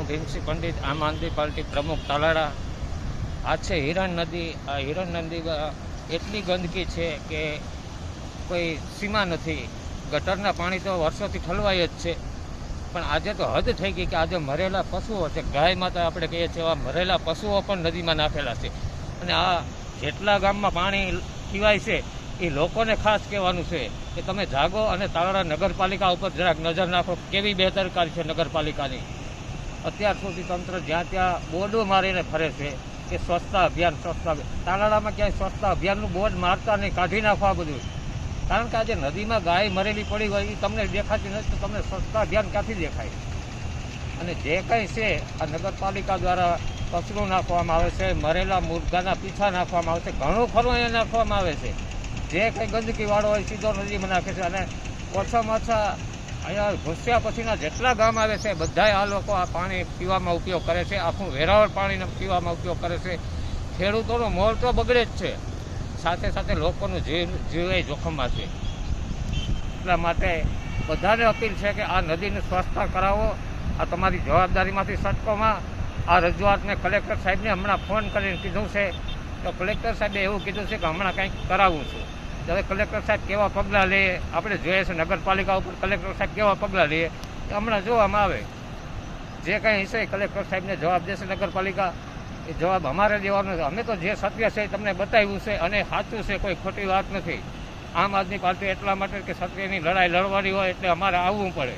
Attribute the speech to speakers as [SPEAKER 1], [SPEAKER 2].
[SPEAKER 1] ભીમસિંહ પંડિત, આમ આદમી પાર્ટી પ્રમુખ તાલાળા. આ છે હિરણ નદી. આ હિરણ નદીમાં એટલી ગંદકી છે કે કોઈ સીમા નથી. ગટરના પાણી તો વર્ષોથી ઠલવાય જ છે, પણ આજે તો હદ થઈ ગઈ કે આજે મરેલા પશુઓ છે, ગાય માતા આપણે કહીએ છીએ, એવા મરેલા પશુઓ પણ નદીમાં નાખેલા છે. અને આ જેટલા ગામમાં પાણી પીવાય છે એ લોકોને ખાસ કહેવાનું છે કે તમે જાગો અને તાલાળા નગરપાલિકા ઉપર જરાક નજર નાખો. કેવી બેદરકારી છે નગરપાલિકાની. અત્યાર સુધી તંત્ર જ્યાં ત્યાં બોર્ડો મારીને ફરે છે કે સ્વચ્છતા અભિયાન, સ્વચ્છતા અભિયાન. તાલાળામાં ક્યાંય સ્વચ્છતા અભિયાનનું બોર્ડ મારતા નહીં, કાઢી નાખવા બધું. કારણ કે આજે નદીમાં ગાય મરેલી પડી હોય એ તમને દેખાતી નથી, તો તમને સ્વચ્છતા અભિયાન ક્યાંથી દેખાય? અને જે કંઈ છે આ નગરપાલિકા દ્વારા કચરો નાખવામાં આવે છે, મરેલા મુર્ગાના પીછા નાખવામાં આવે છે, ઘણું ખરું અહીંયા નાખવામાં આવે છે. જે કંઈ ગંદકીવાળો હોય સીધો નદીમાં નાખે છે. અને ઓછામાં ઓછા અહીંયા ઘૂસ્યા પછીના જેટલા ગામ આવે છે બધાય આ લોકો આ પાણી પીવામાં ઉપયોગ કરે છે. આખું વેરાવળ પાણીનો પીવામાં ઉપયોગ કરે છે. ખેડૂતોનો મોલ તો બગડે જ છે, સાથે સાથે લોકોનું જીવ જોખમમાં છે. એટલા માટે બધાને અપીલ છે કે આ નદીની સ્વચ્છતા કરાવો. આ તમારી જવાબદારીમાંથી સટકોમાં આ રજૂઆતને કલેક્ટર સાહેબને હમણાં ફોન કરીને કીધું છે, તો કલેક્ટર સાહેબે એવું કીધું છે કે હમણાં કંઈક કરાવું છું. હવે કલેક્ટર સાહેબ કેવા પગલાં લે આપણે જોઈએ છે. નગરપાલિકા ઉપર કલેક્ટર સાહેબ કેવા પગલાં લે એ હમણાં જોવામાં આવે. જે કંઈ હશે કલેક્ટર સાહેબને જવાબ દેશે નગરપાલિકા, એ જવાબ અમારે દેવાનો છે. અમે તો જે સત્ય છે એ તમને બતાવ્યું છે અને સાચું છે, કોઈ ખોટી વાત નથી. આમ આદમી પાર્ટી એટલા માટે કે સત્યની લડાઈ લડવાની હોય એટલે અમારે આવવું પડે.